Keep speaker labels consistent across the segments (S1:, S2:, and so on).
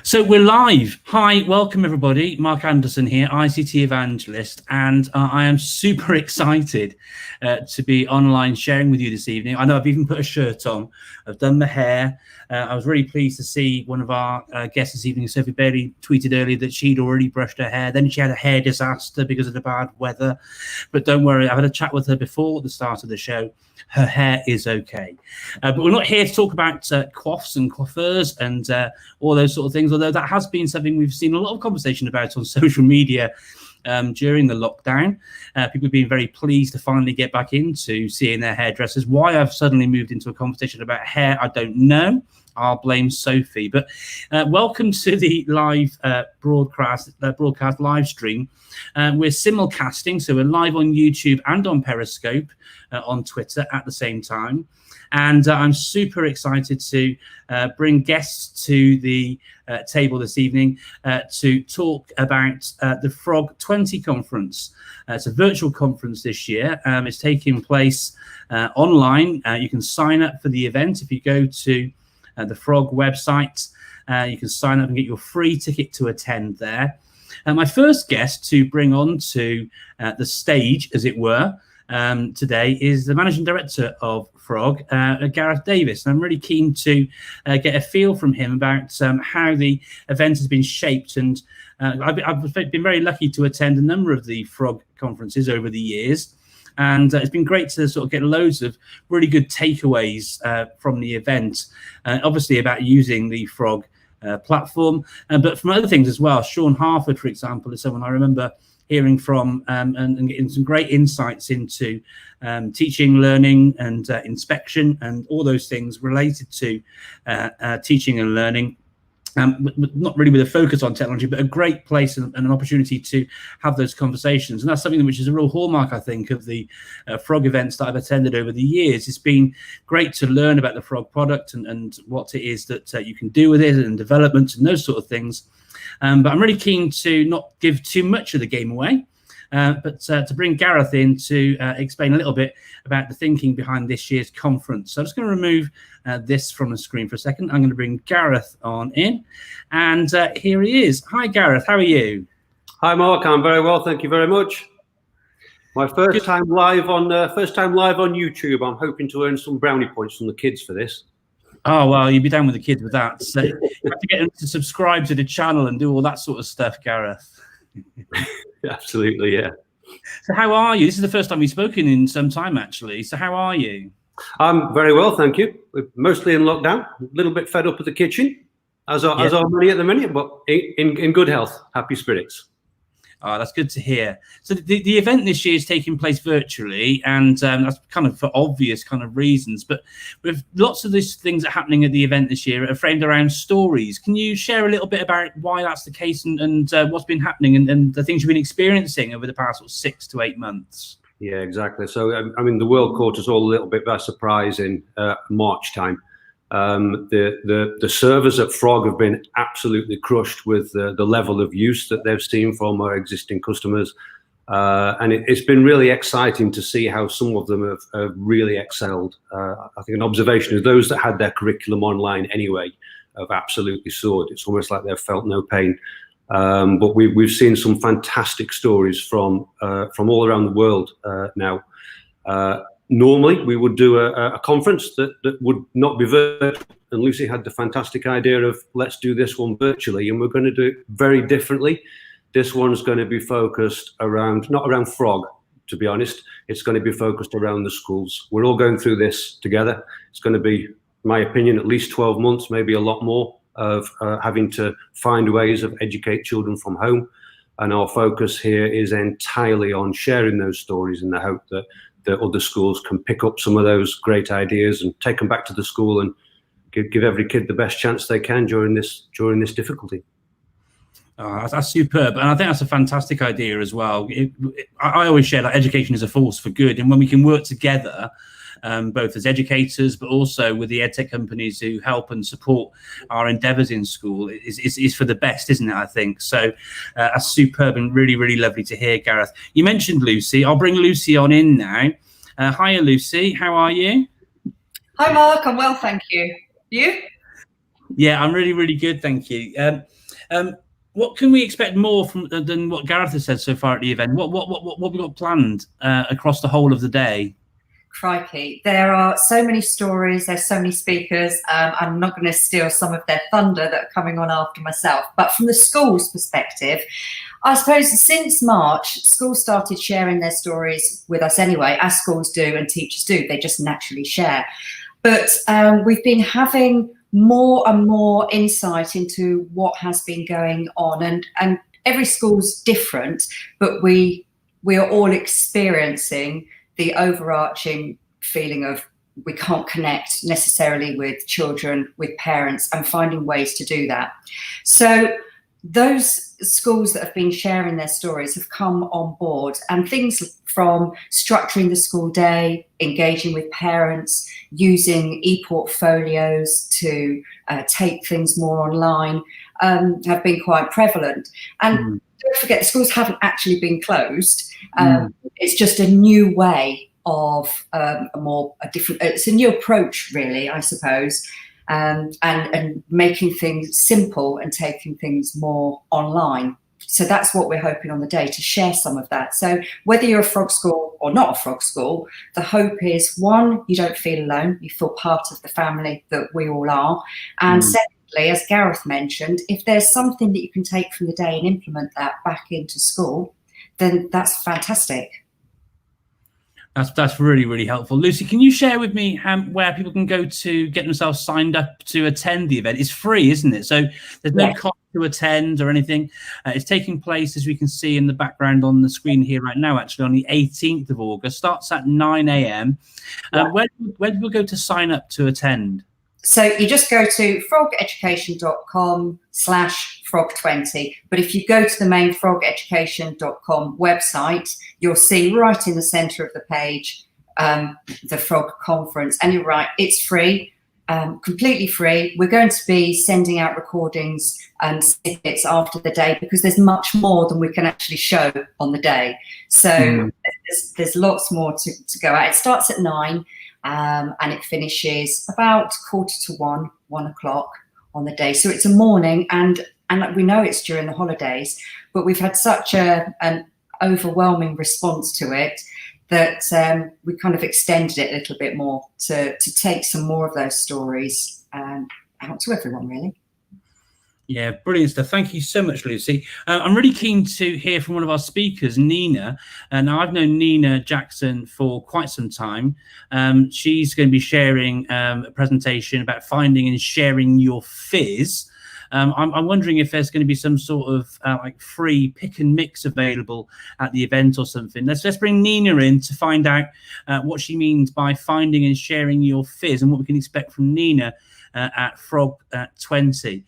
S1: So we're live. Hi, welcome everybody. Mark Anderson here, ICT evangelist, and I am super excited to be online sharing with you this evening. I know I've even put a shirt on. I've done the hair. I was really pleased to see one of our guests this evening, Sophie Bailey, tweeted earlier that she'd already brushed her hair. Then she had a hair disaster because of the bad weather. But don't worry, I had a chat with her before the start of the show. Her hair is okay. But we're not here to talk about coiffes and coiffeurs and all those sort of things, although that has been something we've seen a lot of conversation about on social media during the lockdown. People have been very pleased to finally get back into seeing their hairdressers. Why I've suddenly moved into a conversation about hair, I don't know. I'll blame Sophie. But welcome to the live broadcast live stream. We're simulcasting, so we're live on YouTube and on Periscope on Twitter at the same time. And I'm super excited to bring guests to the table this evening to talk about the Frog 20 conference. It's a virtual conference this year. It's taking place online. You can sign up for the event if you go to the Frog website. You can sign up and get your free ticket to attend there. My first guest to bring on to the stage, as it were, today is the Managing Director of Frog, Gareth Davies. And I'm really keen to get a feel from him about how the event has been shaped. And I've been very lucky to attend a number of the Frog conferences over the years. And it's been great to sort of get loads of really good takeaways from the event, obviously about using the Frog platform, but from other things as well. Sean Harford, for example, is someone I remember hearing from and getting some great insights into teaching, learning, and inspection, and all those things related to teaching and learning. Not really with a focus on technology, but a great place and an opportunity to have those conversations. And that's something which is a real hallmark, I think, of the Frog events that I've attended over the years. It's been great to learn about the Frog product and what it is that you can do with it and development and those sort of things. But I'm really keen to not give too much of the game away, but to bring Gareth in to explain a little bit about the thinking behind this year's conference. So I'm just going to remove this from the screen for a second. I'm going to bring Gareth on in, and here he is. Hi, Gareth. How are you?
S2: Hi, Mark. I'm very well, thank you very much. My first time live on YouTube. I'm hoping to earn some brownie points from the kids for this.
S1: Oh, well, you'd be down with the kids with that. So you have to get them to subscribe to the channel and do all that sort of stuff, Gareth.
S2: Absolutely, yeah.
S1: So how are you? This is the first time we've spoken in some time, actually. So how are you?
S2: I'm very well, thank you. We're mostly in lockdown, a little bit fed up with the kitchen, as are many at the minute, but in good health, happy spirits.
S1: Oh, that's good to hear. So the event this year is taking place virtually, and that's kind of for obvious kind of reasons. But with lots of these things that are happening at the event this year are framed around stories. Can you share a little bit about why that's the case and what's been happening and the things you've been experiencing over the past 6 to 8 months?
S2: Yeah, exactly. So, I mean, the world caught us all a little bit by surprise in March time. The servers at Frog have been absolutely crushed with the level of use that they've seen from our existing customers. And it's been really exciting to see how some of them have really excelled. I think an observation is those that had their curriculum online anyway have absolutely soared. It's almost like they've felt no pain. But we've seen some fantastic stories from all around the world now. Normally, we would do a conference that would not be virtual, and Lucy had the fantastic idea of let's do this one virtually, and we're going to do it very differently. This one's going to be focused around, not around Frog, to be honest. It's going to be focused around the schools. We're all going through this together. It's going to be, in my opinion, at least 12 months, maybe a lot more, of having to find ways of educate children from home. And our focus here is entirely on sharing those stories in the hope that the other schools can pick up some of those great ideas and take them back to the school and give every kid the best chance they can during this difficulty.
S1: Oh, that's superb, and I think that's a fantastic idea as well. I always share that education is a force for good, and when we can work together, both as educators, but also with the edtech companies who help and support our endeavours in school, is for the best, isn't it? I think so. That's superb and really, really lovely to hear, Gareth. You mentioned Lucy. I'll bring Lucy on in now. Hiya, Lucy. How are you?
S3: Hi, Mark. I'm well, thank you. You?
S1: Yeah, I'm really, really good, thank you. What can we expect more from than what Gareth has said so far at the event? What we got planned across the whole of the day?
S3: Crikey, there are so many stories, there's so many speakers. I'm not going to steal some of their thunder that are coming on after myself, but from the school's perspective, I suppose since March, schools started sharing their stories with us anyway, as schools do and teachers do, they just naturally share. But we've been having more and more insight into what has been going on, and every school's different, but we are all experiencing the overarching feeling of we can't connect necessarily with children, with parents, and finding ways to do that. So those schools that have been sharing their stories have come on board, and things from structuring the school day, engaging with parents, using e-portfolios to take things more online have been quite prevalent. And don't forget, the schools haven't actually been closed. It's just a new way of it's a new approach, really, I suppose, and making things simple and taking things more online. So that's what we're hoping on the day, to share some of that. So whether you're a frog school or not a frog school, the hope is, one, you don't feel alone, you feel part of the family that we all are. And secondly, as Gareth mentioned, if there's something that you can take from the day and implement that back into school, then that's fantastic.
S1: That's really, really helpful. Lucy, can you share with me where people can go to get themselves signed up to attend the event? It's free, isn't it? So there's no cost to attend or anything. It's taking place, as we can see in the background on the screen here right now, actually on the 18th of August. Starts at 9 a.m. Where do people go to sign up to attend?
S3: So you just go to frogeducation.com/frog20. But if you go to the main frogeducation.com website, you'll see right in the center of the page the Frog Conference. And you're right, it's free, completely free. We're going to be sending out recordings and snippets after the day, because there's much more than we can actually show on the day. So there's lots more to go at. It starts at 9. And it finishes about 1:45, 1 o'clock on the day. So it's a morning, and we know it's during the holidays, but we've had such an overwhelming response to it that we kind of extended it a little bit more to take some more of those stories out to everyone, really.
S1: Yeah, brilliant stuff. Thank you so much, Lucy. I'm really keen to hear from one of our speakers, Nina. Now, I've known Nina Jackson for quite some time. She's going to be sharing a presentation about finding and sharing your fizz. I'm wondering if there's going to be some sort of like free pick and mix available at the event or something. Let's bring Nina in to find out what she means by finding and sharing your fizz, and what we can expect from Nina at Frog 20.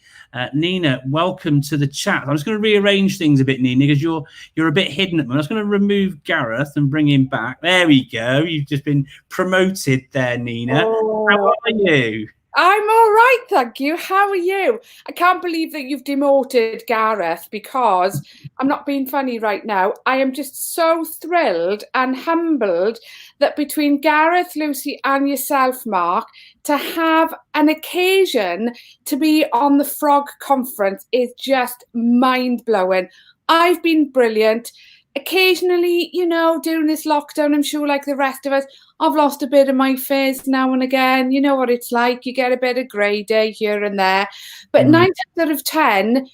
S1: Nina, welcome to the chat. I'm just going to rearrange things a bit, Nina, because you're a bit hidden at the moment. I'm just going to remove Gareth and bring him back. There we go. You've just been promoted there, Nina.
S4: Oh.
S1: How are you?
S4: I'm all right, thank you. How are you? I can't believe that you've demoted Gareth, because I'm not being funny right now. I am just so thrilled and humbled that between Gareth, Lucy and yourself, Mark, to have an occasion to be on the Frog Conference is just mind-blowing. I've been brilliant. Occasionally, you know, during this lockdown, I'm sure like the rest of us, I've lost a bit of my fizz now and again. You know what it's like. You get a bit of grey day here and there. But 9 out of 10,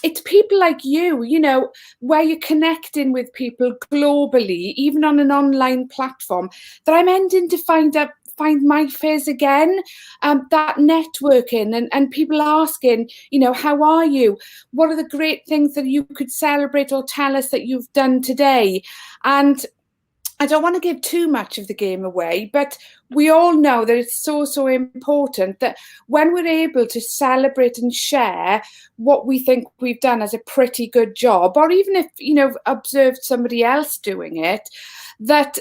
S4: it's people like you know, where you're connecting with people globally, even on an online platform, that I'm ending to find my fizz again. That networking and people asking, you know, how are you? What are the great things that you could celebrate or tell us that you've done today? And I don't want to give too much of the game away, but we all know that it's so important that when we're able to celebrate and share what we think we've done as a pretty good job, or even if, you know, observed somebody else doing it, that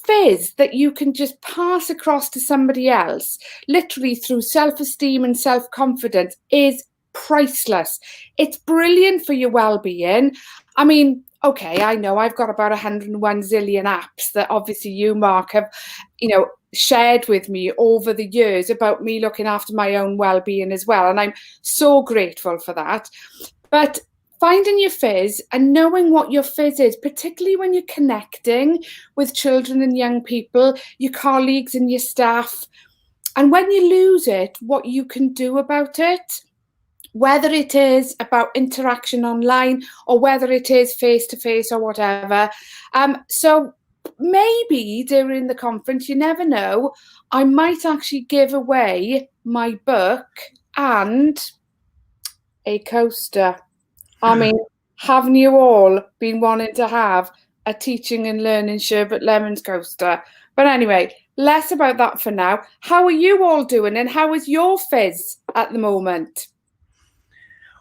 S4: fizz that you can just pass across to somebody else, literally through self-esteem and self-confidence, is priceless. It's brilliant for your well-being. I mean, okay, I know I've got about 101 zillion apps that obviously you, Mark, have, shared with me over the years about me looking after my own well-being as well. And I'm so grateful for that. But finding your fizz and knowing what your fizz is, particularly when you're connecting with children and young people, your colleagues and your staff, and when you lose it, what you can do about it, whether it is about interaction online or whether it is face-to-face or whatever. So maybe during the conference, you never know, I might actually give away my book and a coaster. I mean, haven't you all been wanting to have a teaching and learning sherbet lemons coaster? But anyway, less about that for now. How are you all doing, and how is your fizz at the moment?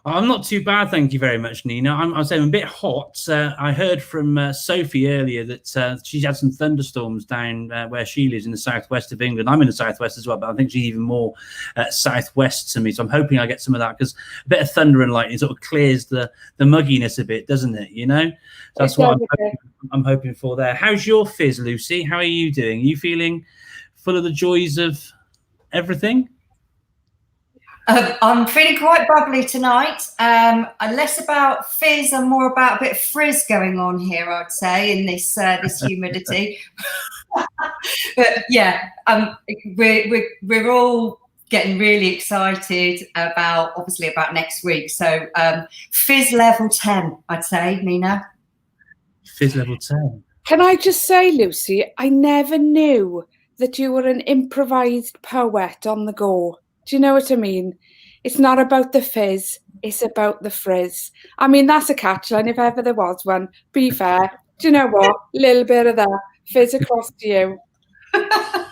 S1: I'm not too bad, thank you very much, Nina. I'm saying a bit hot. I heard from Sophie earlier that she's had some thunderstorms down where she lives in the southwest of England. I'm in the southwest as well, but I think she's even more southwest to me. So I'm hoping I get some of that, because a bit of thunder and lightning sort of clears the mugginess a bit, doesn't it? So that's what I'm hoping for there. How's your fizz, Lucy? How are you doing? Are you feeling full of the joys of everything?
S3: I'm feeling quite bubbly tonight. Less about fizz and more about a bit of frizz going on here, I'd say, in this humidity. But yeah, we're all getting really excited about next week. So fizz level 10, I'd say, Nina.
S1: Fizz level 10.
S4: Can I just say, Lucy, I never knew that you were an improvised poet on the go. Do you know what I mean? It's not about the fizz, it's about the frizz. I mean, that's a catchline if ever there was one. Be fair. Do you know what? A little bit of that. Fizz across to you.
S1: How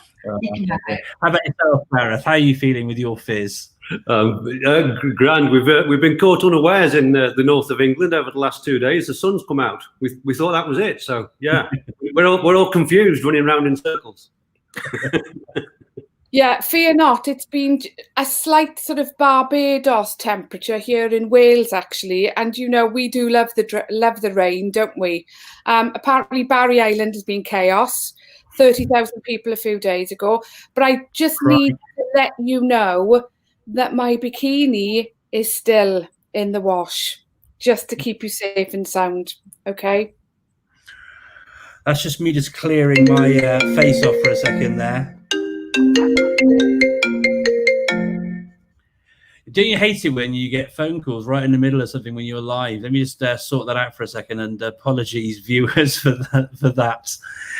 S1: about yourself, Gareth? How are you feeling with your fizz?
S2: Grand. We've been caught unawares in the north of England over the last 2 days. The sun's come out. We thought that was it. So yeah, we're all confused, running around in circles.
S4: Yeah, fear not. It's been a slight sort of Barbados temperature here in Wales, actually. And, we do love the rain, don't we? Apparently, Barry Island has been chaos. 30,000 people a few days ago. But I just need to let you know that my bikini is still in the wash, just to keep you safe and sound, okay?
S1: That's just me just clearing my face off for a second there. Don't you hate it when you get phone calls right in the middle of something when you're live? Let me just sort that out for a second, and apologies, viewers, for that.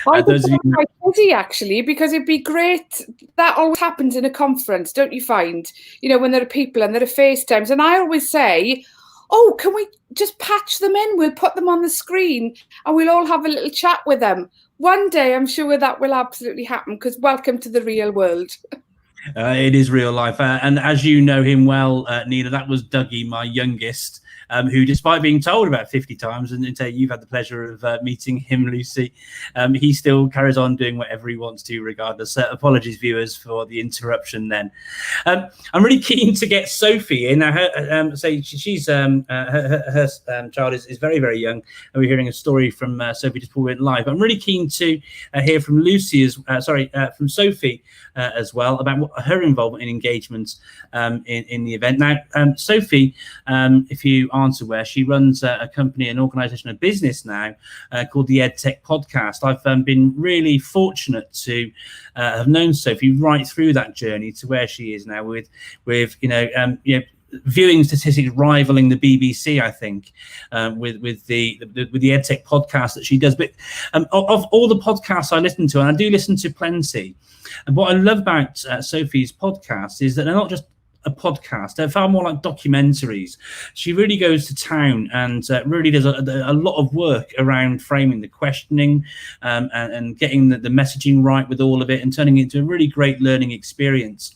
S4: I think that's quite busy, actually, because it'd be great. That always happens in a conference, don't you find? When there are people and there are FaceTimes, and I always say, oh, can we just patch them in? We'll put them on the screen and we'll all have a little chat with them. One day, I'm sure that will absolutely happen, because welcome to the real world.
S1: It is real life. And as you know him well, Nina, that was Dougie, my youngest, who, despite being told about 50 times, and you've had the pleasure of meeting him, Lucy, he still carries on doing whatever he wants to, regardless. Apologies, viewers, for the interruption then. I'm really keen to get Sophie in. She's her child is very, very young, and we're hearing a story from Sophie just before we went live. I'm really keen to hear from from Sophie as well, about her involvement in engagement in the event. Now, Sophie, if you aren't aware, she runs a company, an organisation, a business now called the EdTech Podcast. I've been really fortunate to have known Sophie right through that journey to where she is now, with viewing statistics rivaling the BBC, I think, with the EdTech podcast that she does. But of all the podcasts I listen to, and I do listen to plenty, and what I love about Sophie's podcast is that they're not just a podcast, they're far more like documentaries. She really goes to town and really does a lot of work around framing the questioning and getting the messaging right with all of it, and turning it into a really great learning experience.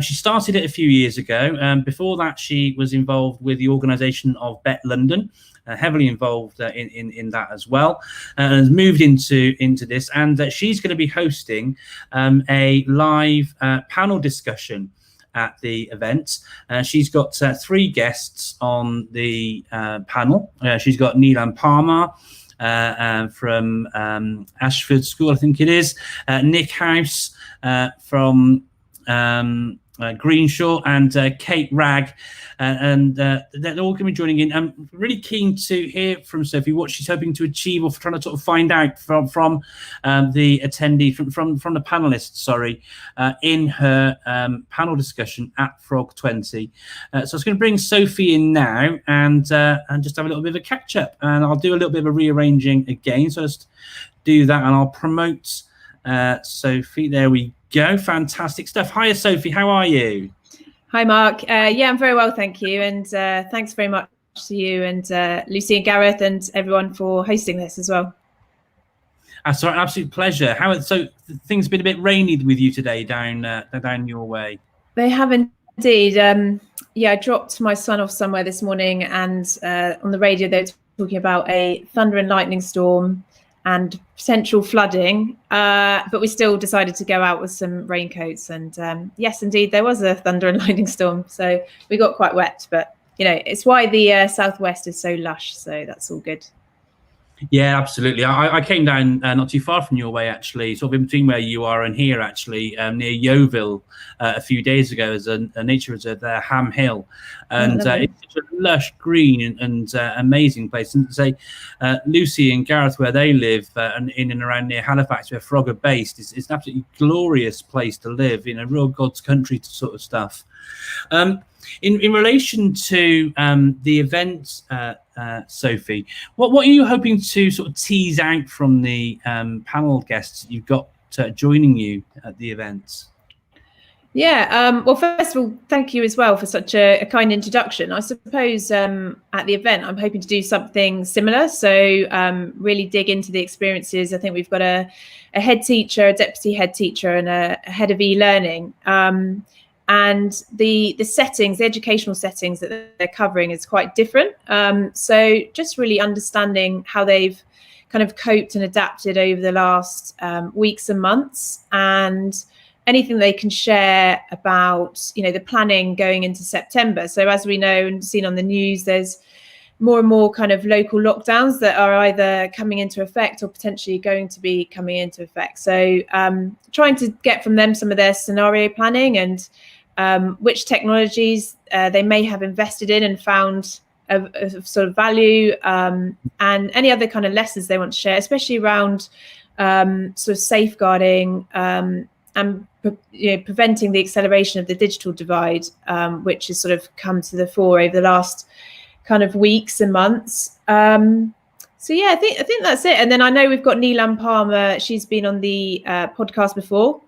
S1: She started it a few years ago. Before that, she was involved with the organisation of Bet London, heavily involved in that as well, and has moved into this. And she's going to be hosting a live panel discussion at the event. She's got 3 guests on the panel. She's got Neelam Parmar from Ashford School, I think it is, Nick House from Greenshaw, and Kate Ragg, and they're all going to be joining in. I'm really keen to hear from Sophie what she's hoping to achieve, or trying to sort of find out from the attendee, from the panelists, sorry, in her panel discussion at Frog 20. So I was going to bring Sophie in now and just have a little bit of a catch up, and I'll do a little bit of a rearranging again. So just do that, and I'll promote Sophie. There we go. Fantastic stuff. Hiya, Sophie. How are you?
S5: Hi, Mark. Yeah, I'm very well, thank you. And thanks very much to you and Lucy and Gareth and everyone for hosting this as well.
S1: That's an absolute pleasure. So things been a bit rainy with you today down your way?
S5: They have indeed. Yeah, I dropped my son off somewhere this morning, and on the radio they were talking about a thunder and lightning storm and potential flooding, but we still decided to go out with some raincoats. And yes, indeed, there was a thunder and lightning storm, so we got quite wet. But you know, it's why the southwest is so lush, so that's all good.
S1: Yeah, absolutely. I came down not too far from your way, actually, sort of in between where you are and here, actually, near Yeovil a few days ago, as a nature reserve there, Ham Hill. And it's such a lush, green and amazing place. And say, Lucy and Gareth, where they live, and in and around near Halifax, where Frog are based, it's an absolutely glorious place to live, in a real God's country sort of stuff. In relation to the event, Sophie, what are you hoping to sort of tease out from the panel guests that you've got joining you at the event?
S5: Yeah, well, first of all, thank you as well for such a kind introduction. I suppose at the event, I'm hoping to do something similar. So really dig into the experiences. I think we've got a head teacher, a deputy head teacher, and a head of e-learning. And the settings, the educational settings that they're covering is quite different. So just really understanding how they've kind of coped and adapted over the last weeks and months, and anything they can share about, you know, the planning going into September. So as we know and seen on the news, there's more and more kind of local lockdowns that are either coming into effect or potentially going to be coming into effect. So trying to get from them some of their scenario planning and which technologies they may have invested in and found of sort of value, and any other kind of lessons they want to share, especially around sort of safeguarding and preventing the acceleration of the digital divide, which has sort of come to the fore over the last kind of weeks and months. So yeah, I think that's it. And then I know we've got Neelam Parmar. She's been on the podcast before.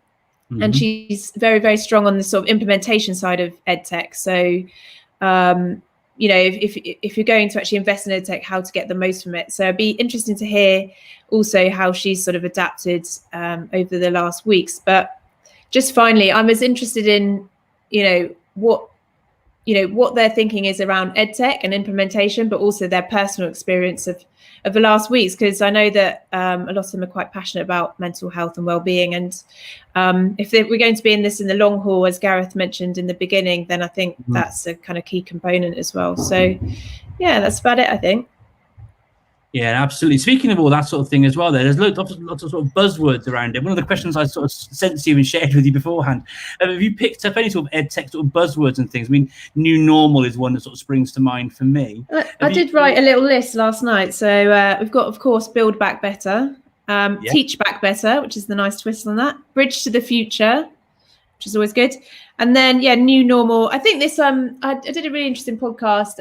S5: Mm-hmm. And she's very, very strong on the sort of implementation side of EdTech. So, you know, if you're going to actually invest in EdTech, how to get the most from it. So it'd be interesting to hear also how she's sort of adapted over the last weeks. But just finally, I'm as interested in, what they're thinking is around EdTech and implementation, but also their personal experience of the last weeks, because I know that a lot of them are quite passionate about mental health and well-being. And if we're going to be in this in the long haul, as Gareth mentioned in the beginning, then I think that's a kind of key component as well. So yeah, that's about it, I think.
S1: Yeah, absolutely. Speaking of all that sort of thing as well, there's lots of sort of buzzwords around it. One of the questions I sort of sent to you and shared with you beforehand, have you picked up any sort of EdTech sort of buzzwords and things? I mean, new normal is one that sort of springs to mind for me.
S5: I did write a little list last night. So we've got, of course, build back better, teach back better, which is the nice twist on that, bridge to the future, which is always good. And then, yeah, new normal. I think this, I did a really interesting podcast,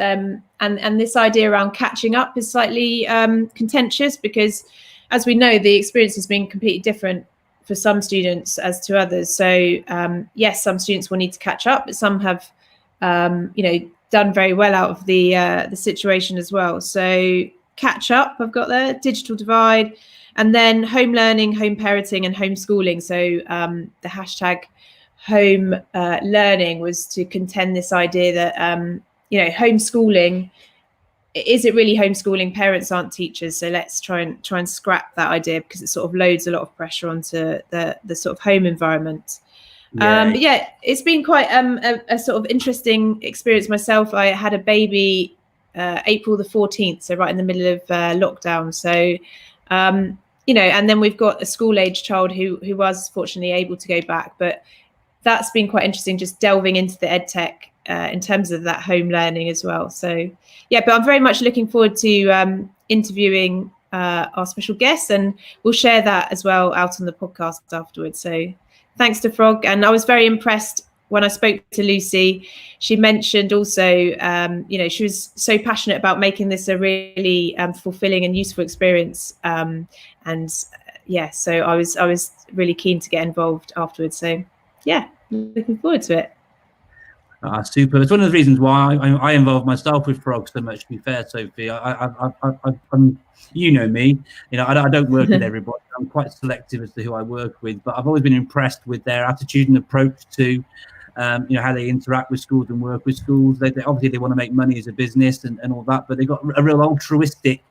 S5: and this idea around catching up is slightly contentious, because as we know, the experience has been completely different for some students as to others. So yes, some students will need to catch up, but some have, done very well out of the situation as well. So catch up, I've got there, digital divide, and then home learning, home parenting, and homeschooling. So the hashtag home learning was to contend this idea that homeschooling, is it really homeschooling? Parents aren't teachers, so let's try and scrap that idea, because it sort of loads a lot of pressure onto the sort of home environment. But yeah, it's been quite a sort of interesting experience myself. I had a baby April the 14th, so right in the middle of lockdown. So, and then we've got a school-age child who was fortunately able to go back. But that's been quite interesting, just delving into the ed tech in terms of that home learning as well. So, yeah, but I'm very much looking forward to interviewing our special guests, and we'll share that as well out on the podcast afterwards. So thanks to Frog. And I was very impressed when I spoke to Lucy. She mentioned also, she was so passionate about making this a really fulfilling and useful experience. So I was really keen to get involved afterwards. So yeah, looking forward to it.
S1: Super. It's one of the reasons why I involve myself with Frog so much, to be fair, Sophie. I'm, you know me, I don't work with everybody. I'm quite selective as to who I work with, but I've always been impressed with their attitude and approach to, how they interact with schools and work with schools. They obviously they want to make money as a business and all that, but they've got a real altruistic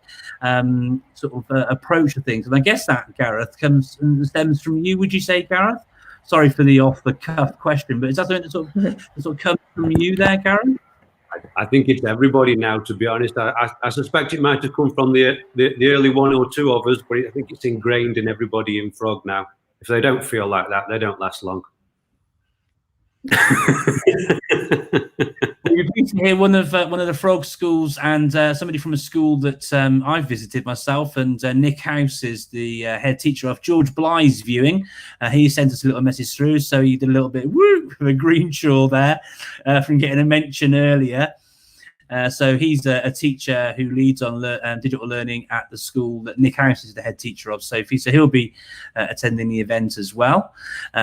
S1: approach to things. And I guess that, Gareth, stems from you, would you say, Gareth? Sorry for the off-the-cuff question, but is that something that sort of comes from you there, Gareth?
S2: I think it's everybody now, to be honest. I suspect it might have come from the early one or two of us, but I think it's ingrained in everybody in Frog now. If they don't feel like that, they don't last long.
S1: You're pleased to hear one of the Frog schools and somebody from a school that I've visited myself, and Nick House is the head teacher of George Bly's viewing. He sent us a little message through, so he did a little bit of a green shawl there from getting a mention earlier. So he's a teacher who leads on digital learning at the school that Nick House is the head teacher of, Sophie. So he'll be attending the event as well.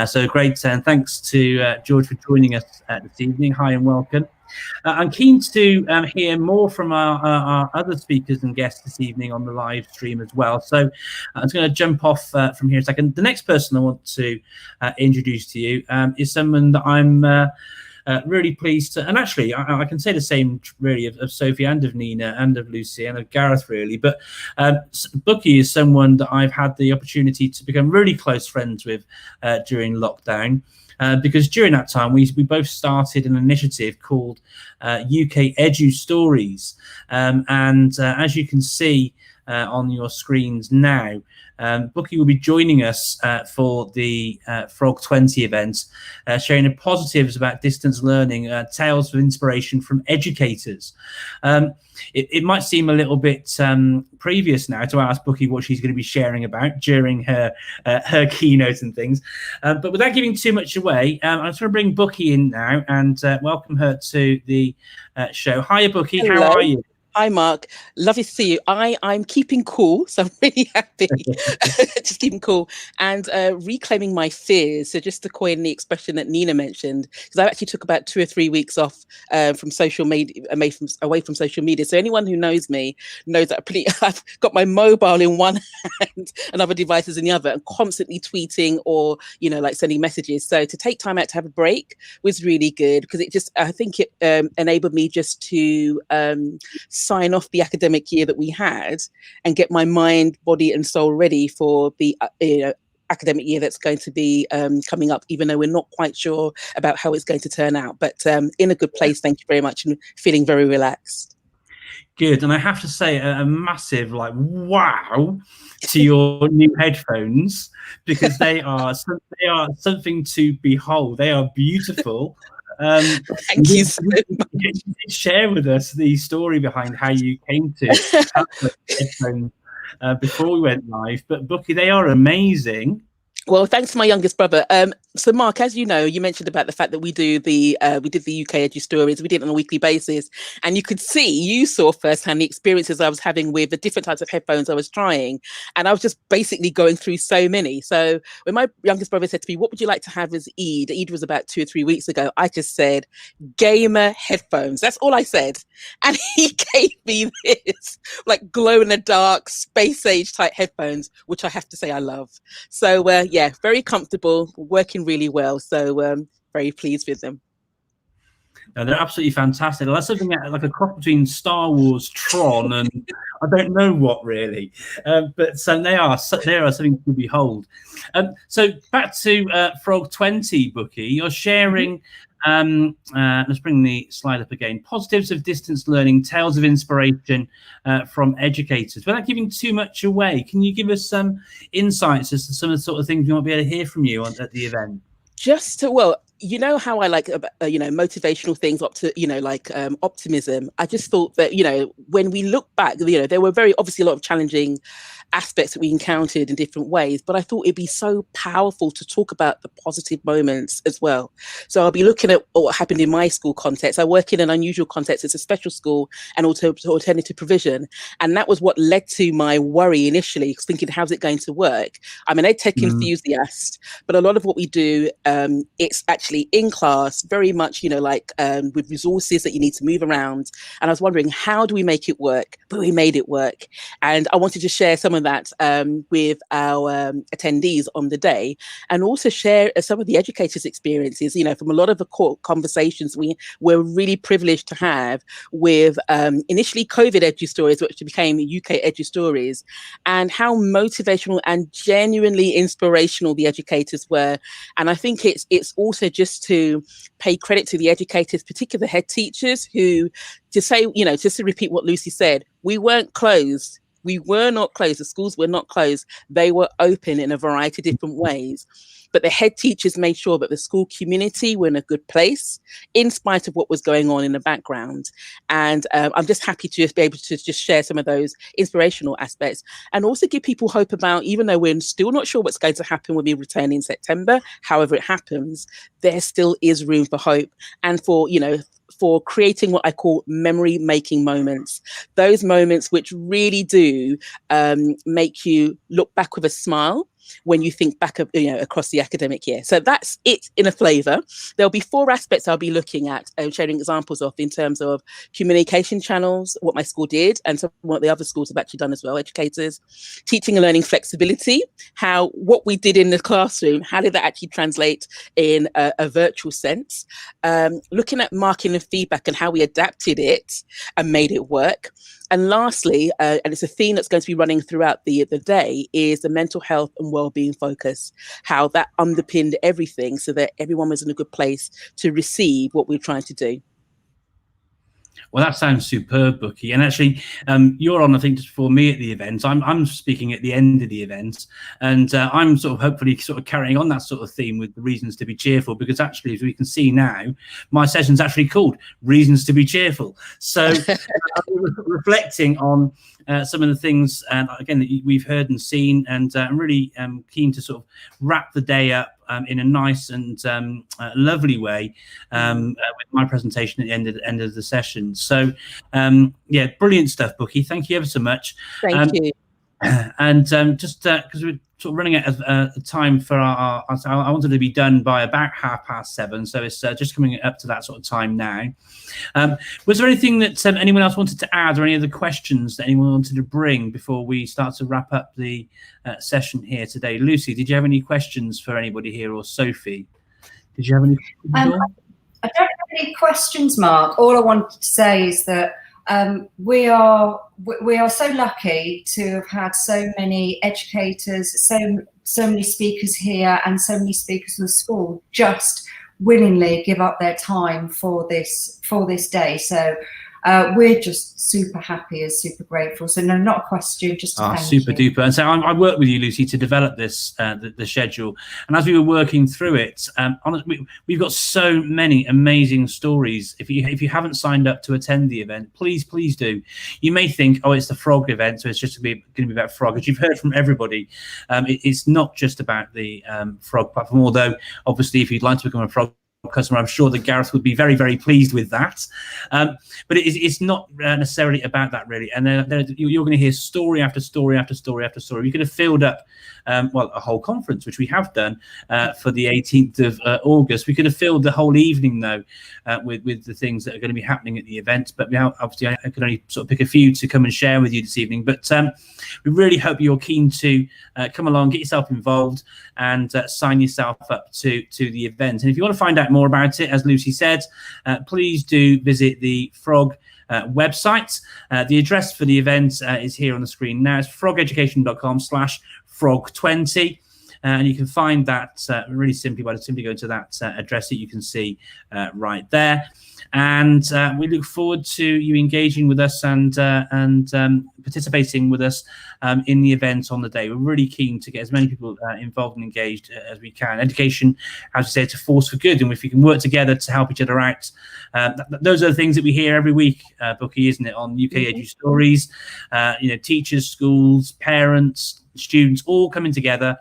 S1: So great. And thanks to George for joining us this evening. Hi and welcome. I'm keen to hear more from our other speakers and guests this evening on the live stream as well. So I'm just going to jump off from here a second. The next person I want to introduce to you is someone that I'm really pleased to, and actually I can say the same really of Sophie and of Nina and of Lucy and of Gareth really, but Bukky is someone that I've had the opportunity to become really close friends with during lockdown. Because during that time, we both started an initiative called UK Edu Stories. And as you can see on your screens now, Bukky will be joining us for the Frog 20 event, sharing the positives about distance learning, tales of inspiration from educators. It might seem a little bit previous now to ask Bukky what she's going to be sharing about during her keynote and things. But without giving too much away, I'm just going to bring Bukky in now and welcome her to the show. Hiya, Bukky.
S6: Hello.
S1: How are you?
S6: Hi, Mark. Lovely to see you. I'm keeping cool, so I'm really happy. Just keeping cool and reclaiming my fears. So just to coin the expression that Nina mentioned, because I actually took about 2 or 3 weeks off from social media, away from social media. So anyone who knows me knows that I've got my mobile in one hand and other devices in the other, and constantly tweeting or like sending messages. So to take time out to have a break was really good, because I think it enabled me just to sign off the academic year that we had and get my mind, body and soul ready for the academic year that's going to be coming up, even though we're not quite sure about how it's going to turn out, but in a good place. Thank you very much, and feeling very relaxed.
S1: Good. And I have to say a massive wow to your new headphones, because they are something to behold. They are beautiful.
S6: Thank you so much.
S1: You did share with us the story behind how you came to have the headphones before we went live. But Bukky, they are amazing.
S6: Well, thanks to my youngest brother. So Mark, as you know, you mentioned about the fact that we did the UK Edu Stories. We did it on a weekly basis, and you saw firsthand the experiences I was having with the different types of headphones I was trying, and I was just basically going through so many. So when my youngest brother said to me, "What would you like to have as Eid?" Eid was about 2 or 3 weeks ago. I just said, "Gamer headphones." That's all I said, and he gave me this like glow in the dark space age type headphones, which I have to say I love. So yeah, very comfortable, working really well, so very pleased with them.
S1: No, they're absolutely fantastic. That's something like a cross between Star Wars, Tron, and I don't know what really. But they are something to behold. So back to Frog 20, Bukky. You're sharing. Let's bring the slide up again. Positives of distance learning, tales of inspiration from educators. Without giving too much away, can you give us some insights as to some of the sort of things we might be able to hear from you at the event?
S6: You know how I like, motivational things, optimism. I just thought that, when we look back, there were very obviously a lot of challenging aspects that we encountered in different ways, but I thought it'd be so powerful to talk about the positive moments as well. So I'll be looking at what happened in my school context. I work in an unusual context. It's a special school and also alternative provision. And that was what led to my worry initially, thinking, how's it going to work? I'm an EdTech enthusiast, but a lot of what we do, it's actually in class, very much, with resources that you need to move around. And I was wondering, how do we make it work? But we made it work. And I wanted to share some of that with our attendees on the day, and also share some of the educators' experiences, from a lot of the conversations we were really privileged to have with initially COVID edu stories, which became UK edu stories, and how motivational and genuinely inspirational the educators were. And I think it's also just to pay credit to the educators, particularly the head teachers, who, to say, just to repeat what Lucy said, we weren't closed. We were not closed. The schools were not closed. They were open in a variety of different ways. But the head teachers made sure that the school community were in a good place, in spite of what was going on in the background. And I'm just happy to just be able to just share some of those inspirational aspects, and also give people hope about, even though we're still not sure what's going to happen when we return in September, however it happens, there still is room for hope and for creating what I call memory-making moments. Those moments which really do make you look back with a smile when you think back across the academic year. So that's it in a flavour. There'll be 4 aspects I'll be looking at and sharing examples of in terms of communication channels, what my school did, and some of what the other schools have actually done as well, educators. Teaching and learning flexibility, how what we did in the classroom, how did that actually translate in a virtual sense? Looking at marking and feedback and how we adapted it and made it work. And lastly, and it's a theme that's going to be running throughout the day, is the mental health and wellbeing focus, how that underpinned everything so that everyone was in a good place to receive what we're trying to do.
S1: Well, that sounds superb, Bukky. And actually, you're on, I think, just before me at the event. I'm speaking at the end of the event, and I'm hopefully carrying on that sort of theme with the reasons to be cheerful, because actually, as we can see now, my session's actually called Reasons to be Cheerful. So reflecting on some of the things, again, that we've heard and seen, and I'm really keen to wrap the day up in a nice and lovely way with my presentation at the end of the session. So yeah, brilliant stuff, Bukky. Thank you ever so much.
S6: Thank you.
S1: And just because we're running out of time for I wanted to be done by about 7:30, so it's just coming up to that sort of time now. Was there anything that anyone else wanted to add, or any other questions that anyone wanted to bring before we start to wrap up the session here today? Lucy, did you have any questions for anybody here, or Sophie? Did you have any?
S3: I don't have any questions, Mark. All I wanted to say is that we are so lucky to have had so many educators, so many speakers here, and so many speakers from the school just willingly give up their time for this day. So we're just super happy and super grateful. So no, not a question, just a thank
S1: super
S3: you.
S1: duper. And so I worked with you, Lucy, to develop this the schedule, and as we were working through it, honestly, we've got so many amazing stories. If you haven't signed up to attend the event, please do. You may think, oh, it's the frog event, so it's just going to be about frog. As you've heard from everybody, it's not just about the frog platform, although obviously if you'd like to become a frog customer, I'm sure that Gareth would be very, very pleased with that. But it's not necessarily about that, really. And you're going to hear story after story after story after story. We could have filled up, a whole conference, which we have done for the 18th of August. We could have filled the whole evening, though, with the things that are going to be happening at the event. But obviously, I could only pick a few to come and share with you this evening. But we really hope you're keen to come along, get yourself involved, and sign yourself up to the event. And if you want to find out more about it, as Lucy said, please do visit the Frog website. The address for the event is here on the screen now. It's frogeducation.com/frog20. And you can find that really simply by simply going to that address that you can see right there. And we look forward to you engaging with us and participating with us in the event on the day. We're really keen to get as many people involved and engaged as we can. Education, as we say, it's a force for good, and if we can work together to help each other out, those are the things that we hear every week, Bukky, isn't it, on UK Edu Stories? Teachers, schools, parents, students, all coming together.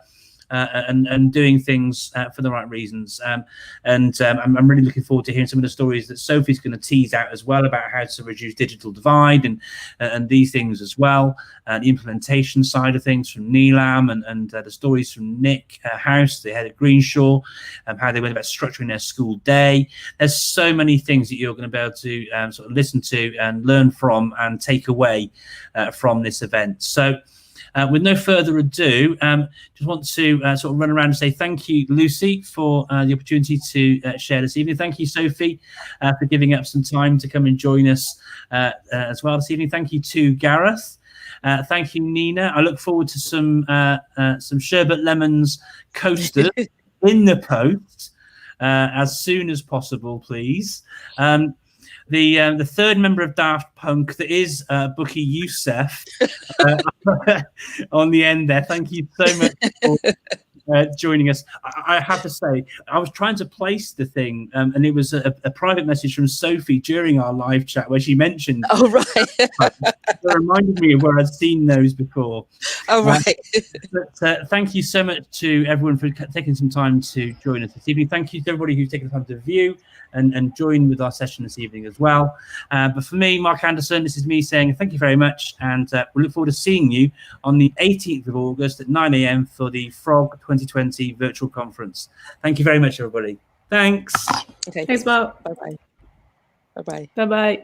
S1: And doing things for the right reasons. I'm really looking forward to hearing some of the stories that Sophie's going to tease out as well about how to reduce digital divide and these things as well. The implementation side of things from Neelam and the stories from Nick House, the head of Greenshaw, how they went about structuring their school day. There's so many things that you're going to be able to sort of listen to and learn from and take away from this event. So, with no further ado, just want to sort of run around and say thank you, Lucy, for the opportunity to share this evening. Thank you, Sophie, for giving up some time to come and join us as well this evening. Thank you to Gareth. Thank you, Nina. I look forward to some Sherbet Lemons coasters in the post as soon as possible, please. The third member of Daft Punk, that is Bukky Yusuf, on the end there. Thank you so much for joining us. I have to say, I was trying to place the thing, and it was a private message from Sophie during our live chat where she mentioned.
S6: Oh, right.
S1: It reminded me of where I'd seen those before.
S6: Oh, right.
S1: But thank you so much to everyone for taking some time to join us this evening. Thank you to everybody who's taken the time to view and join with our session this evening as well. But for me, Mark Anderson, this is me saying thank you very much, and we look forward to seeing you on the 18th of August at 9 AM for the Frog 2020 virtual conference. Thank you very much, everybody. Thanks.
S5: Okay. Thanks, Mark.
S6: Bye-bye. Bye-bye.
S5: Bye-bye.